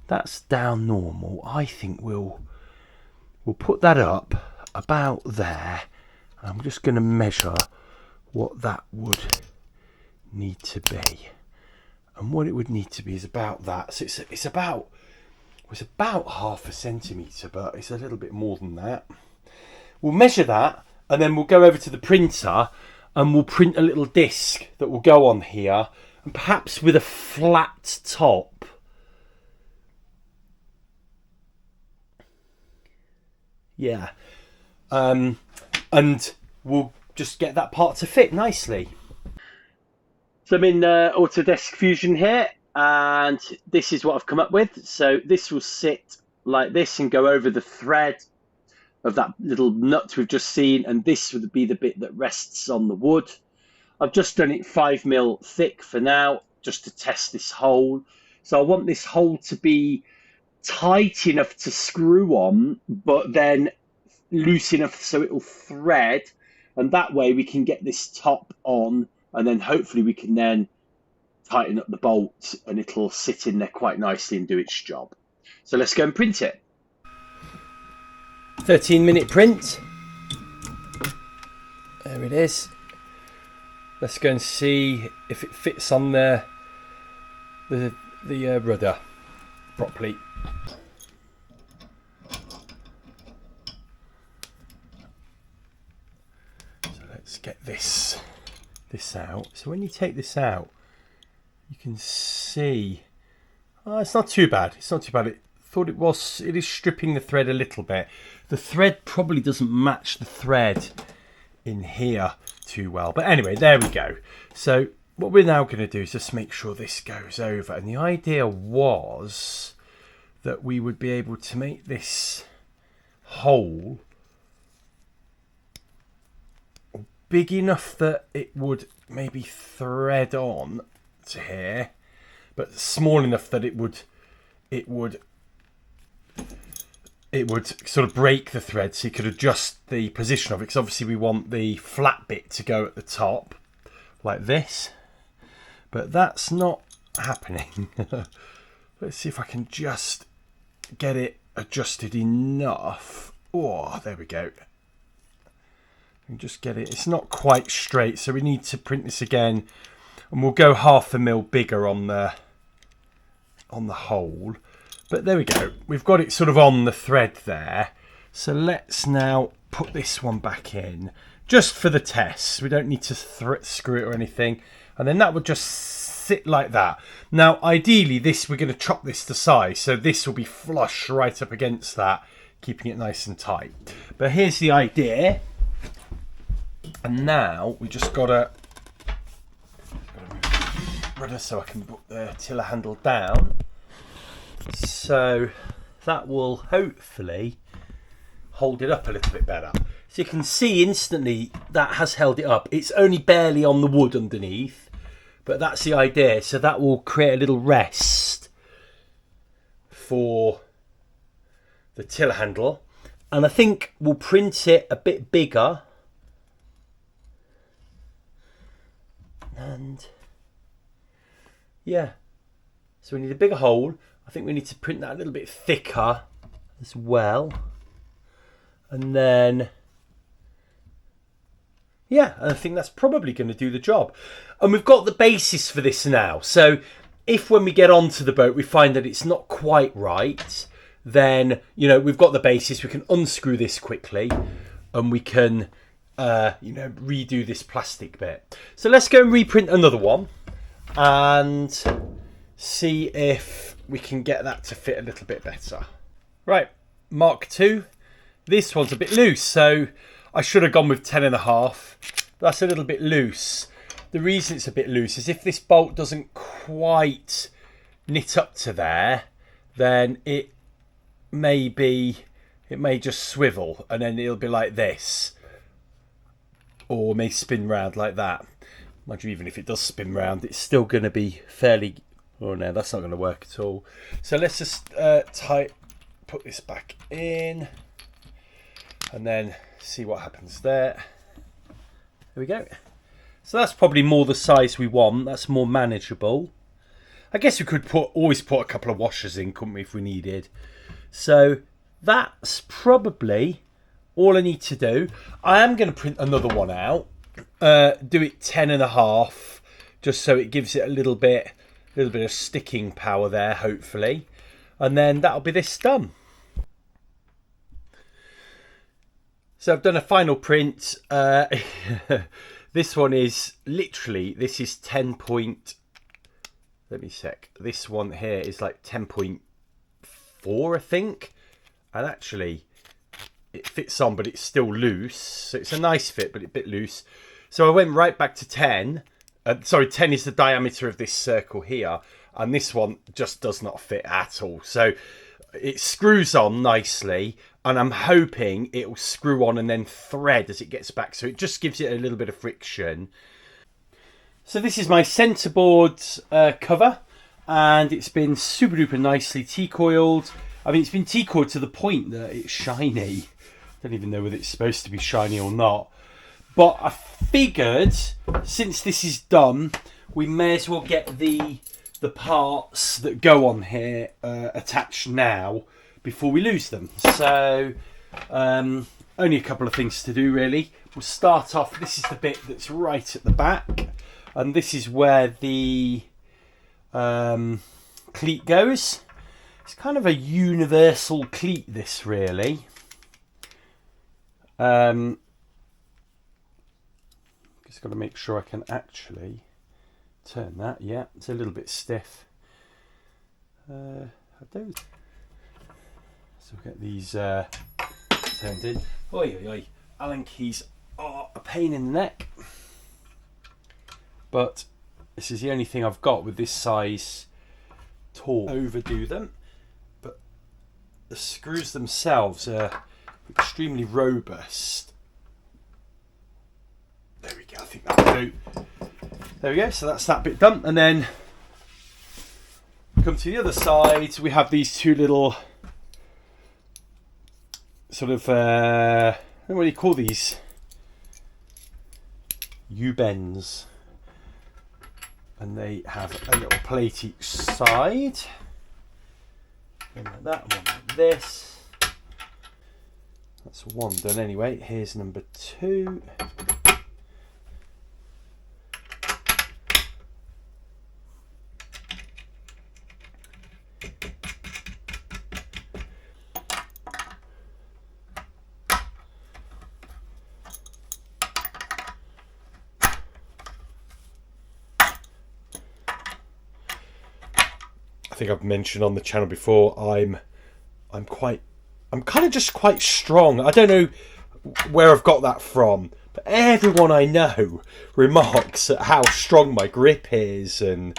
That's down normal. I think we'll put that up about there. I'm just going to measure what that would need to be. And what it would need to be is about that. So it's about half a centimetre, but it's a little bit more than that. We'll measure that, and then we'll go over to the printer and we'll print a little disc that will go on here, and perhaps with a flat top. Yeah. And we'll just get that part to fit nicely. So I'm in Autodesk Fusion here, and this is what I've come up with. So this will sit like this and go over the thread of that little nut we've just seen, and this would be the bit that rests on the wood. I've just done it 5mm thick for now, just to test this hole. So I want this hole to be tight enough to screw on, but then loose enough so it will thread, and that way we can get this top on, and then hopefully we can then tighten up the bolt and it'll sit in there quite nicely and do its job. So let's go and print it. 13-minute print. There it is. Let's go and see if it fits on the rudder properly. So let's get this out. So when you take this out, you can see, oh, it's not too bad. It's not too bad. It is stripping the thread a little bit. The thread probably doesn't match the thread in here too well. But anyway, there we go. So what we're now going to do is just make sure this goes over. And the idea was that we would be able to make this hole big enough that it would maybe thread on to here, but small enough that it would sort of break the thread, so you could adjust the position of it, because obviously we want the flat bit to go at the top like this, but that's not happening. Let's see if I can just get it adjusted enough. Oh, there we go. And just get it. It's not quite straight, so we need to print this again, and we'll go 0.5 mil bigger on the hole. But there we go. We've got it sort of on the thread there. So let's now put this one back in, just for the test. We don't need to screw it or anything, and then that would just sit like that. Now, ideally, we're going to chop this to size, so this will be flush right up against that, keeping it nice and tight. But here's the idea. And now we just gotta rudder so I can put the tiller handle down. So that will hopefully hold it up a little bit better. So you can see instantly that has held it up. It's only barely on the wood underneath, but that's the idea. So that will create a little rest for the tiller handle. And I think we'll print it a bit bigger. And yeah, so we need a bigger hole. I think we need to print that a little bit thicker as well. And then, yeah, I think that's probably going to do the job. And we've got the basis for this now. So if when we get onto the boat we find that it's not quite right, then, you know, we've got the basis. We can unscrew this quickly and we can redo this plastic bit. So let's go and reprint another one and see if we can get that to fit a little bit better. Right, Mark II. This one's a bit loose, so I should have gone with 10.5. That's a little bit loose. The reason it's a bit loose is if this bolt doesn't quite knit up to there, then it may just swivel and then it'll be like this. Or may spin round like that. Mind you, even if it does spin round, it's still going to be fairly... Oh no, that's not going to work at all. So let's just put this back in. And then see what happens there. There we go. So that's probably more the size we want. That's more manageable. I guess we could always put a couple of washers in, couldn't we, if we needed. So that's probably all I need to do. I am going to print another one out, do it 10.5, just so it gives it a little bit of sticking power there, hopefully, and then that'll be this done. So I've done a final print. This one is literally, this is 10 point, let me sec, this one here is like 10.4, I think, and actually it fits on, but it's still loose, so it's a nice fit, but it's a bit loose. So I went right back to 10. Sorry, 10 is the diameter of this circle here, and this one just does not fit at all. So it screws on nicely, and I'm hoping it will screw on and then thread as it gets back, so it just gives it a little bit of friction. So this is my Centreboard cover, and it's been super duper nicely T-coiled. I mean, it's been T-coiled to the point that it's shiny. I don't even know whether it's supposed to be shiny or not. But I figured, since this is done, we may as well get the parts that go on here attached now before we lose them. So only a couple of things to do, really. We'll start off, this is the bit that's right at the back, and this is where the cleat goes. It's kind of a universal cleat, this, really. Just got to make sure I can actually turn that. Yeah, it's a little bit stiff. I don't. So we'll get these turned in. Oi, oi, oi. Allen keys are a pain in the neck. But this is the only thing I've got with this size tool. Overdo them. But the screws themselves are extremely robust. There we go, I think that'll do. There we go, so that's that bit done. And then come to the other side, we have these two little sort of, I don't know what you call these, U-bends. And they have a little plate each side. One like that, one like this. That's one done anyway. Here's number 2. I think I've mentioned on the channel before, I'm kind of just quite strong. I don't know where I've got that from, but everyone I know remarks at how strong my grip is and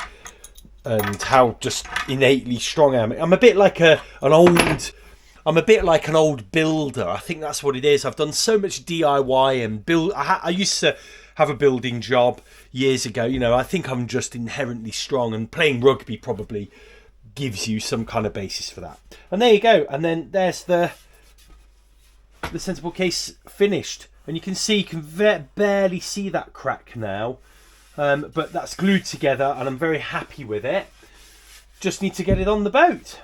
how just innately strong I am. I'm a bit like an old builder. I think that's what it is. I've done so much DIY and build. I used to have a building job years ago. You know, I think I'm just inherently strong, and playing rugby probably gives you some kind of basis for that. And there you go. And then there's the Centreboard case finished, and you can see, you can barely see that crack now, but that's glued together, and I'm very happy with it. Just need to get it on the boat.